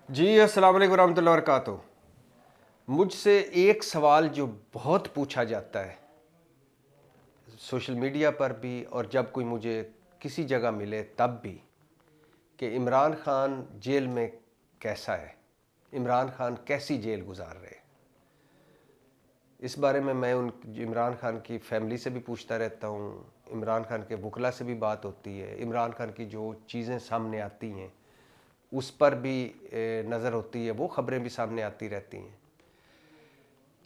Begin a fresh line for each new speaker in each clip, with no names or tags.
जी अस्सलाम वालेकुम रहमतुल्लाहि व बरकातुहू। मुझसे एक सवाल जो बहुत पूछा जाता है सोशल मीडिया पर भी और जब कोई मुझे किसी जगह मिले तब भी, कि इमरान खान जेल में कैसा है, इमरान खान कैसी जेल गुजार रहे। इस बारे में मैं उन इमरान खान की फैमिली से भी पूछता रहता हूँ, इमरान खान के वकला से भी बात होती है, इमरान खान की जो चीज़ें सामने आती हैं उस पर भी नज़र होती है, वो ख़बरें भी सामने आती रहती हैं।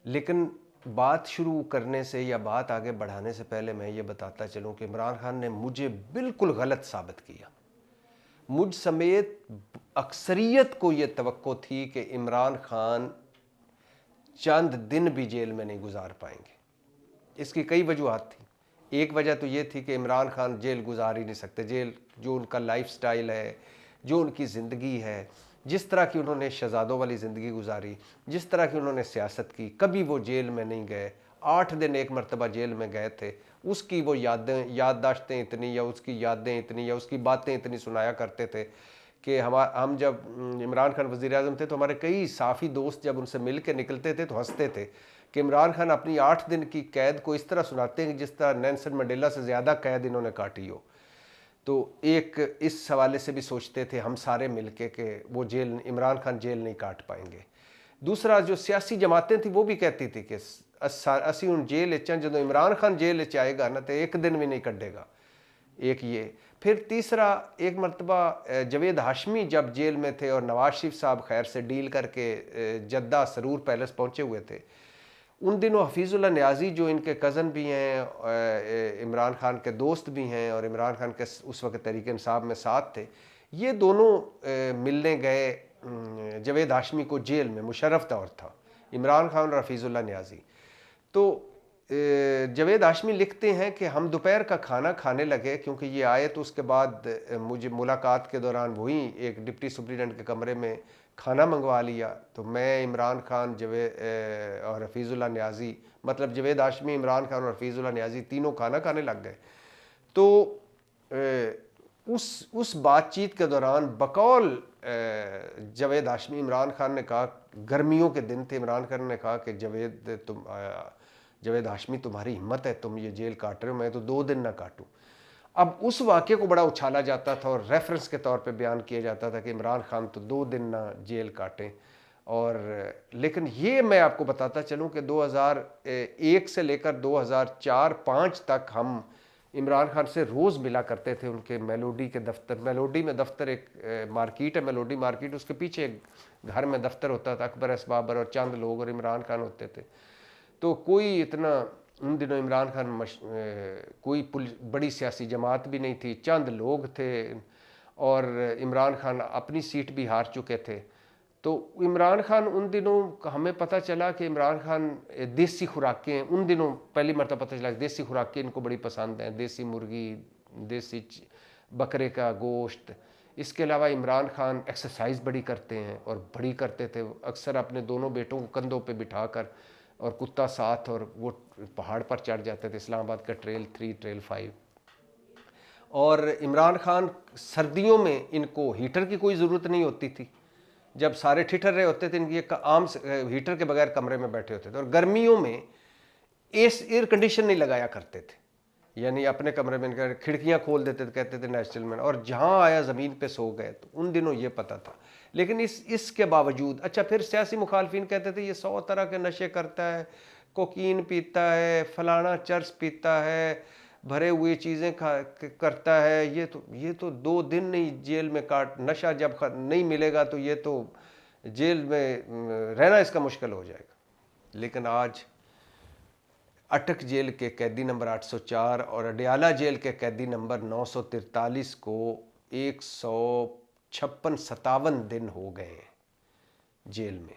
लेकिन बात शुरू करने से या बात आगे बढ़ाने से पहले मैं ये बताता चलूँ कि इमरान खान ने मुझे बिल्कुल गलत साबित किया। मुझ समेत अक्सरियत को ये तवक्को थी कि इमरान खान चंद दिन भी जेल में नहीं गुजार पाएंगे। इसकी कई वजूहत थी। एक वजह तो ये थी कि इमरान खान जेल गुजार ही नहीं सकते। जेल जो उनका लाइफ स्टाइल है, जो उनकी ज़िंदगी है, जिस तरह की उन्होंने शहजादों वाली ज़िंदगी गुजारी, जिस तरह की उन्होंने सियासत की, कभी वो जेल में नहीं गए। 8 दिन एक मरतबा जेल में गए थे, उसकी वो याददाश्तें इतनी या उसकी यादें इतनी या उसकी बातें इतनी सुनाया करते थे कि हम जब इमरान खान वज़ीर आज़म थे तो हमारे कई साफ़ी दोस्त जब उनसे मिल के निकलते थे तो हंसते थे कि इमरान खान अपनी 8 दिन की कैद को इस तरह सुनाते हैं जिस तरह नेल्सन मंडेला से ज़्यादा कैद इन्होंने काटी हो। तो एक इस हवाले से भी सोचते थे हम सारे मिलके कि वो जेल, इमरान खान जेल नहीं काट पाएंगे। दूसरा, जो सियासी जमातें थी वो भी कहती थी कि असी हूँ जेल जो इमरान खान जेल आएगा ना तो एक दिन भी नहीं कटेगा। एक ये। फिर तीसरा, एक मरतबा जवेद हाशमी जब जेल में थे और नवाज शरीफ साहब खैर से डील करके जद्दा सरूर पैलेस पहुंचे हुए थे, उन दिनों हफीज़ुल्लाह न्याज़ी जो इनके कज़न भी हैं, इमरान खान के दोस्त भी हैं और इमरान खान के उस वक्त तहरीक इंसाफ में साथ थे, ये दोनों मिलने गए जवेद हाशमी को जेल में। मुशर्रफ दौर था, इमरान खान और हफीज़ुल्लाह न्याज़ी। तो जवेद हाशमी लिखते हैं कि हम दोपहर का खाना खाने लगे, क्योंकि ये आए तो उसके बाद मुझे मुलाकात के दौरान वही एक डिप्टी सुप्रीडेंट के कमरे में खाना मंगवा लिया। तो मैं, इमरान खान, जवेद और हफीज़ुल्लाह न्याज़ी, मतलब जवेद हाशमी, इमरान खान और हफीज़ुल्लाह न्याज़ी तीनों खाना खाने लग गए। तो उस बातचीत के दौरान बकौल जवेद हाशमी, इमरान खान ने कहा, गर्मियों के दिन थे, इमरान खान ने कहा कि जवेद हाशमी तुम्हारी हिम्मत है, तुम ये जेल काट रहे हो, मैं तो 2 दिन ना काटूं। अब उस वाक़े को बड़ा उछाला जाता था और रेफरेंस के तौर पे बयान किया जाता था कि इमरान खान तो 2 दिन ना जेल काटें। और लेकिन ये मैं आपको बताता चलूं कि 2001 से लेकर 2004-5 तक हम इमरान खान से रोज़ मिला करते थे उनके मेलोडी के दफ्तर। मेलोडी में दफ्तर एक मार्केट है, मेलोडी मार्केट, उसके पीछे घर में दफ्तर होता था। अकबर असबाबर और चंद लोग और इमरान खान होते थे। तो कोई इतना उन दिनों इमरान खान कोई बड़ी सियासी जमात भी नहीं थी, चंद लोग थे और इमरान खान अपनी सीट भी हार चुके थे। तो इमरान खान उन दिनों हमें पता चला कि इमरान खान देसी खुराकें, उन दिनों पहली मरतबा पता चला देसी खुराकें इनको बड़ी पसंद हैं, देसी मुर्गी, देसी बकरे का गोश्त। इसके अलावा इमरान खान एक्सरसाइज बड़ी करते हैं और बड़ी करते थे। अक्सर अपने दोनों बेटों को कंधों पे बिठाकर और कुत्ता साथ, और वो पहाड़ पर चढ़ जाते थे, इस्लामाबाद का ट्रेल 3, ट्रेल 5। और इमरान खान सर्दियों में इनको हीटर की कोई ज़रूरत नहीं होती थी, जब सारे ठिठर रहे होते थे इनकी एक आम हीटर के बगैर कमरे में बैठे होते थे। और गर्मियों में एयर कंडीशन नहीं लगाया करते थे, यानी अपने कमरे में खिड़कियां खोल देते थे, कहते थे नेचुरल मैन, और जहां आया ज़मीन पे सो गए। तो उन दिनों ये पता था। लेकिन इसके बावजूद, अच्छा, फिर सियासी मुखालफिन कहते थे ये 100 तरह के नशे करता है, कोकीन पीता है, फलाना चर्स पीता है, भरे हुए चीज़ें करता है। ये तो 2 दिन नहीं जेल में काट, नशा जब नहीं मिलेगा तो ये तो जेल में रहना इसका मुश्किल हो जाएगा। लेकिन आज अटक जेल के कैदी नंबर 804 और अडयाला जेल के कैदी नंबर 943 को 156-57 दिन हो गए हैं जेल में।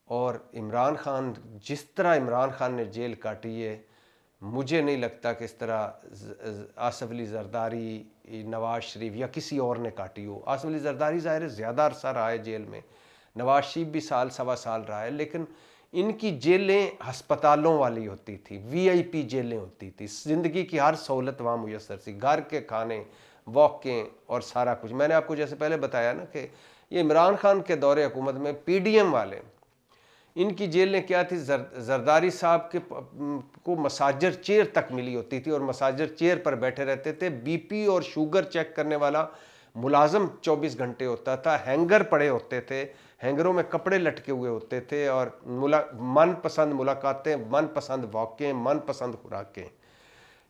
और इमरान खान, जिस तरह इमरान खान ने जेल काटी है, मुझे नहीं लगता कि इस तरह आसिफ अली जरदारी, नवाज शरीफ या किसी और ने काटी हो। आसिफ अली जरदारी ज़ाहिर है ज़्यादा अरसा रहा है जेल में, नवाज शरीफ भी साल सवा साल रहा है, लेकिन इनकी जेलें हस्पतालों वाली होती थी, वीआईपी जेलें होती थी। ज़िंदगी की हर सहूलत वहाँ मुयसर थी, घर के खाने, वॉकें और सारा कुछ। मैंने आपको जैसे पहले बताया ना कि ये इमरान खान के दौरे हुकूमत में PDM वाले, इनकी जेल ने क्या थी, जरदारी साहब के को मसाजर चेयर तक मिली होती थी और मसाजर चेयर पर बैठे रहते थे। BP और शुगर चेक करने वाला मुलाजम 24 घंटे होता था। हैंगर पड़े होते थे, हैंगरों में कपड़े लटके हुए होते थे और मनपसंद मुलाकातें, मनपसंद वाक़े, मनपसंद खुराकें।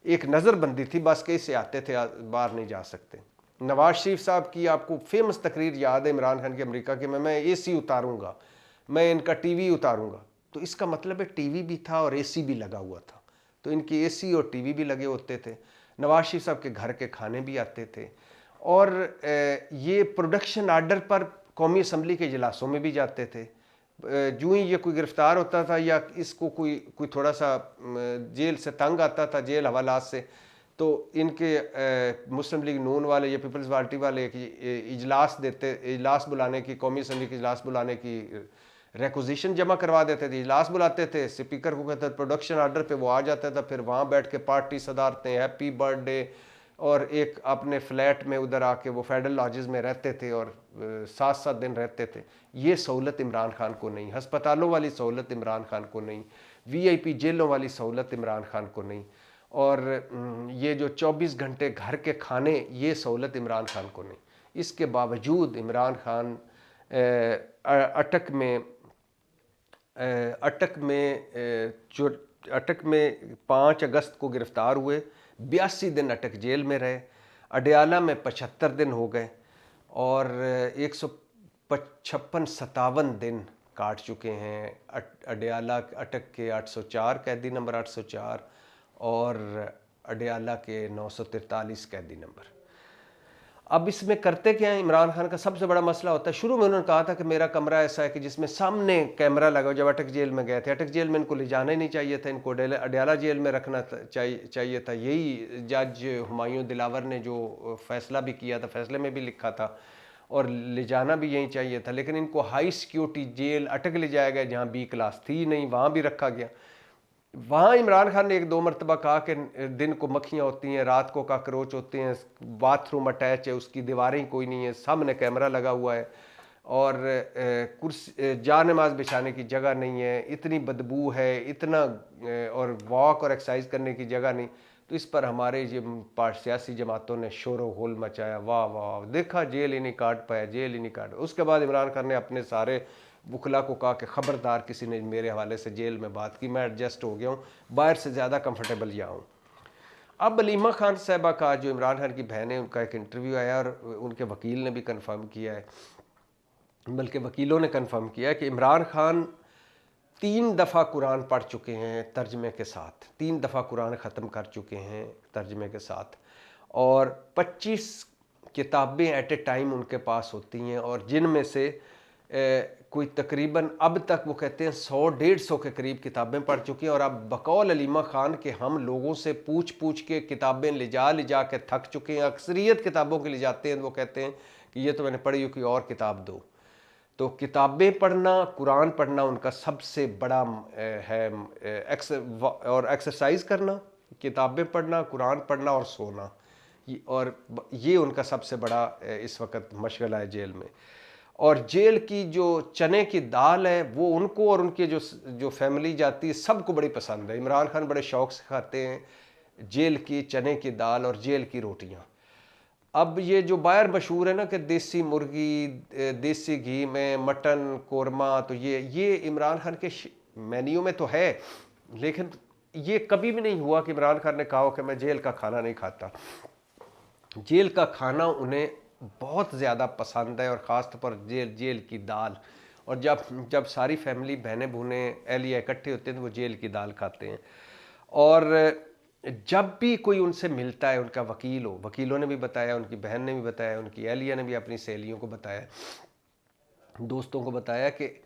एक नज़रबंदी थी बस के, इससे आते थे, बाहर नहीं जा सकते। नवाज शरीफ साहब की आपको फेमस तकरीर याद है इमरान खान की अमेरिका की, मैं AC उतारूंगा, मैं इनका TV उतारूंगा। तो इसका मतलब है TV भी था और AC भी लगा हुआ था, तो इनकी AC और TV भी लगे होते थे। नवाज शरीफ साहब के घर के खाने भी आते थे और ये प्रोडक्शन आर्डर पर कौमी असम्बली के इजलासों में भी जाते थे। जो ही ये कोई गिरफ्तार होता था या इसको कोई थोड़ा सा जेल से तंग आता था, जेल हवालात से, तो इनके मुस्लिम लीग नून वाले या पीपल्स पार्टी वाले इजलास बुलाने की, कौमी असम्बली की इजलास बुलाने की रिक्वेजिशन जमा करवा देते थे। इजलास बुलाते थे, स्पीकर को कहते थे प्रोडक्शन आर्डर पे, वो आ जाता था, फिर वहाँ बैठ के पार्टी सदारते, हैप्पी बर्थडे, और एक अपने फ्लैट में उधर आके वो फेडरल लॉजेस में रहते थे और 7-7 दिन रहते थे। ये सहूलत इमरान खान को नहीं, हस्पतालों वाली सहूलत इमरान खान को नहीं, VIP जेलों वाली सहूलत इमरान खान को नहीं, और ये जो 24 घंटे घर के खाने, ये सहूलत इमरान खान को नहीं। इसके बावजूद इमरान खान अटक में 5 अगस्त को गिरफ्तार हुए, 82 दिन अटक जेल में रहे, अडयाला में 75 दिन हो गए और 156-57 दिन काट चुके हैं। अडयाला अटक के 804 कैदी नंबर 804 और अडयाला के 943 कैदी नंबर। अब इसमें करते क्या है, इमरान खान का सबसे बड़ा मसला होता है, शुरू में उन्होंने कहा था कि मेरा कमरा ऐसा है कि जिसमें सामने कैमरा लगा। जब अटक जेल में गए थे, अटक जेल में इनको ले जाना ही नहीं चाहिए था, इनको अडयाला जेल में रखना चाहिए था। यही जज हुमायूं दिलावर ने जो फैसला भी किया था, फैसले में भी लिखा था, और ले जाना भी यही चाहिए था। लेकिन इनको हाई सिक्योरिटी जेल अटक ले जाया गया, जहाँ B क्लास थी नहीं, वहाँ भी रखा गया। वहाँ इमरान खान ने 1-2 मरतबा कहा कि दिन को मक्खियाँ होती हैं, रात को काकरोच होते हैं, बाथरूम अटैच है, उसकी दीवारें कोई नहीं है, सामने कैमरा लगा हुआ है, और कुर्सी जा नमाज बिछाने की जगह नहीं है, इतनी बदबू है, इतना और वॉक और एक्सरसाइज करने की जगह नहीं। तो इस पर हमारे ये सियासी जमातों ने शोर होल मचाया, वाह वाह, देखा जेल ही नहीं काट पाया, जेल ही नहीं काट। उसके बाद इमरान खान ने अपने सारे वकला को कहा कि ख़बरदार किसी ने मेरे हवाले से जेल में बात की, मैं एडजस्ट हो गया हूँ, बाहर से ज़्यादा कंफर्टेबल यहाँ हूँ। अब अलीमा खान साहबा का, जो इमरान खान की बहन है, उनका एक इंटरव्यू आया और उनके वकील ने भी कंफर्म किया है, बल्कि वकीलों ने कंफर्म किया है कि इमरान खान 3 दफ़ा कुरान पढ़ चुके हैं तर्जमे के साथ, 3 दफ़ा कुरान ख़त्म कर चुके हैं तर्जमे के साथ, और 25 किताबें एट ए टाइम उनके पास होती हैं, और जिनमें से कोई तकरीबन अब तक वो कहते हैं 100-150 के करीब किताबें पढ़ चुकी हैं। और अब बकौल अलीमा खान के हम लोगों से पूछ के किताबें ले जा के थक चुके हैं। अक्सरियत किताबों के ले जाते हैं, वो कहते हैं कि ये तो मैंने पढ़ी, कोई और किताब दो। तो किताबें पढ़ना, कुरान पढ़ना उनका सबसे बड़ा है, और एक्सरसाइज करना, किताबें पढ़ना, कुरान पढ़ना और सोना, और ये उनका सबसे बड़ा इस वक्त मशगला है जेल में। और जेल की जो चने की दाल है, वो उनको और उनके जो फैमिली जाती है, सबको बड़ी पसंद है। इमरान खान बड़े शौक़ से खाते हैं जेल की चने की दाल और जेल की रोटियां। अब ये जो बाहर मशहूर है ना कि देसी मुर्गी, देसी घी में मटन कोरमा, तो ये इमरान खान के मेन्यू में तो है, लेकिन ये कभी भी नहीं हुआ कि इमरान खान ने कहा कि मैं जेल का खाना नहीं खाता। जेल का खाना उन्हें बहुत ज़्यादा पसंद है, और ख़ास तौर पर जेल की दाल। और जब सारी फैमिली, बहनें बहने एहलिया इकट्ठे होते हैं तो वो जेल की दाल खाते हैं। और जब भी कोई उनसे मिलता है, उनका वकील हो, वकीलों ने भी बताया, उनकी बहन ने भी बताया, उनकी एहलिया ने भी अपनी सहेलियों को बताया, दोस्तों को बताया कि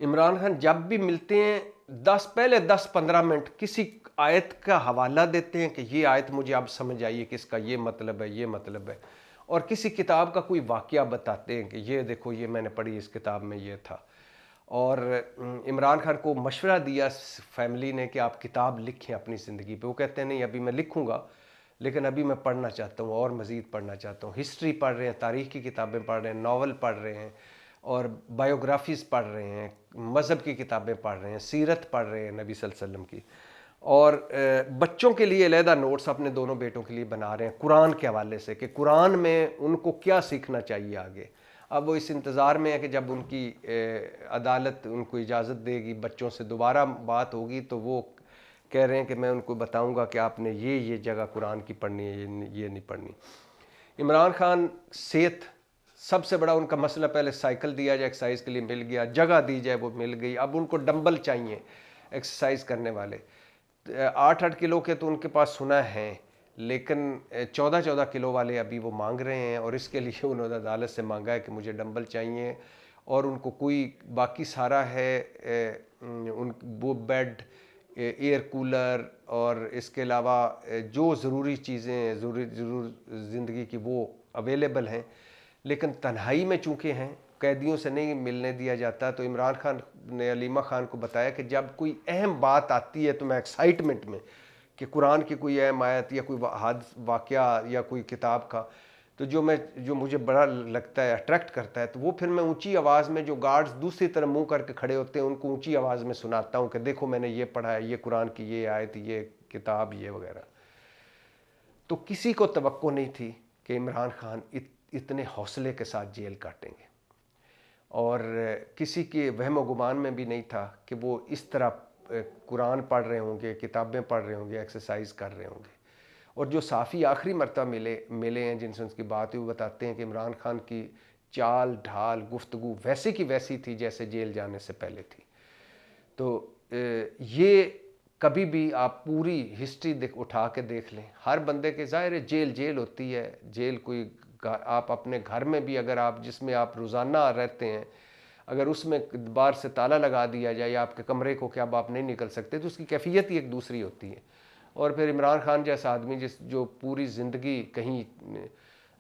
इमरान खान जब भी मिलते हैं, पहले 10-15 मिनट किसी आयत का हवाला देते हैं कि ये आयत मुझे अब समझ आई है कि इसका ये मतलब है, ये मतलब है, और किसी किताब का कोई वाक़या बताते हैं कि ये देखो, ये मैंने पढ़ी, इस किताब में ये था। और इमरान खान को मशवरा दिया फैमिली ने कि आप किताब लिखें अपनी ज़िंदगी पे। वो कहते हैं नहीं, अभी मैं लिखूँगा, लेकिन अभी मैं पढ़ना चाहता हूँ और मज़ीद पढ़ना चाहता हूँ। हिस्ट्री पढ़ रहे हैं, तारीख़ की किताबें पढ़ रहे हैं, नावल पढ़ रहे हैं, और बायोग्राफीज़ पढ़ रहे हैं, मज़हब की किताबें पढ़ रहे हैं, सीरत पढ़ रहे हैं नबी सल्लल्लाहु अलैहि वसल्लम की। और बच्चों के लिए अलहदा नोट्स अपने दोनों बेटों के लिए बना रहे हैं कुरान के हवाले से, कि कुरान में उनको क्या सीखना चाहिए आगे। अब वो इस इंतज़ार में है कि जब उनकी अदालत उनको इजाज़त देगी, बच्चों से दोबारा बात होगी, तो वो कह रहे हैं कि मैं उनको बताऊंगा कि आपने ये जगह कुरान की पढ़नी है, ये नहीं पढ़नी। इमरान खान सेहत सबसे बड़ा उनका मसला, पहले साइकिल दिया जाए एक्सरसाइज के लिए, मिल गया, जगह दी जाए वो मिल गई, अब उनको डंबल चाहिए एक्सरसाइज करने वाले। 8-8 किलो के तो उनके पास सुना है, लेकिन 14-14 किलो वाले अभी वो मांग रहे हैं, और इसके लिए उन्होंने अदालत से मांगा है कि मुझे डंबल चाहिए। और उनको कोई बाकी सारा है उन वो बेड, एयर कूलर और इसके अलावा जो ज़रूरी चीज़ें ज़रूर ज़िंदगी की वो अवेलेबल हैं, लेकिन तन्हाई में चूँकि हैं, कैदियों से नहीं मिलने दिया जाता। तो इमरान खान ने अलीमा खान को बताया कि जब कोई अहम बात आती है तो मैं एक्साइटमेंट में, कि कुरान की कोई अहम आयत या कोई वाक़या या कोई किताब का, तो जो मुझे बड़ा लगता है, अट्रैक्ट करता है, तो वो फिर मैं ऊंची आवाज़ में, जो गार्ड्स दूसरी तरफ मुंह करके खड़े होते हैं उनको ऊंची आवाज़ में सुनाता हूँ कि देखो मैंने ये पढ़ा है, ये कुरान की ये आयत, ये किताब, ये वगैरह। तो किसी को तवक्को नहीं थी कि इमरान खान इतने हौसले के साथ जेल काटेंगे, और किसी के वहम गुमान में भी नहीं था कि वो इस तरह कुरान पढ़ रहे होंगे, किताबें पढ़ रहे होंगे, एक्सरसाइज कर रहे होंगे। और जो साफ़ी आखिरी मरतबा मिले हैं जिनसे उसकी बात हुई, वो बताते हैं कि इमरान खान की चाल ढाल गुफ्तगू वैसी की वैसी थी जैसे जेल जाने से पहले थी। तो ये कभी भी आप पूरी हिस्ट्री उठा के देख लें, हर बंदे के, ज़ाहिर है जेल होती है, जेल कोई, आप अपने घर में भी अगर आप, जिसमें आप रोज़ाना रहते हैं, अगर उसमें बाहर से ताला लगा दिया जाए या आपके कमरे को कि अब आप नहीं निकल सकते, तो उसकी कैफियत ही एक दूसरी होती है। और फिर इमरान खान जैसा आदमी जो पूरी ज़िंदगी कहीं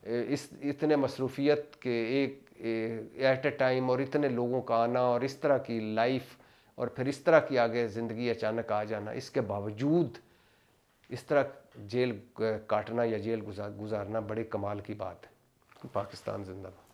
इस इतने मसरूफ़ियत के एक एट ए टाइम, और इतने लोगों का आना, और इस तरह की लाइफ, और फिर इस तरह की आगे ज़िंदगी अचानक आ जाना, इसके बावजूद इस तरह जेल काटना या जेल गुजारना बड़े कमाल की बात है। पाकिस्तान जिंदाबाद।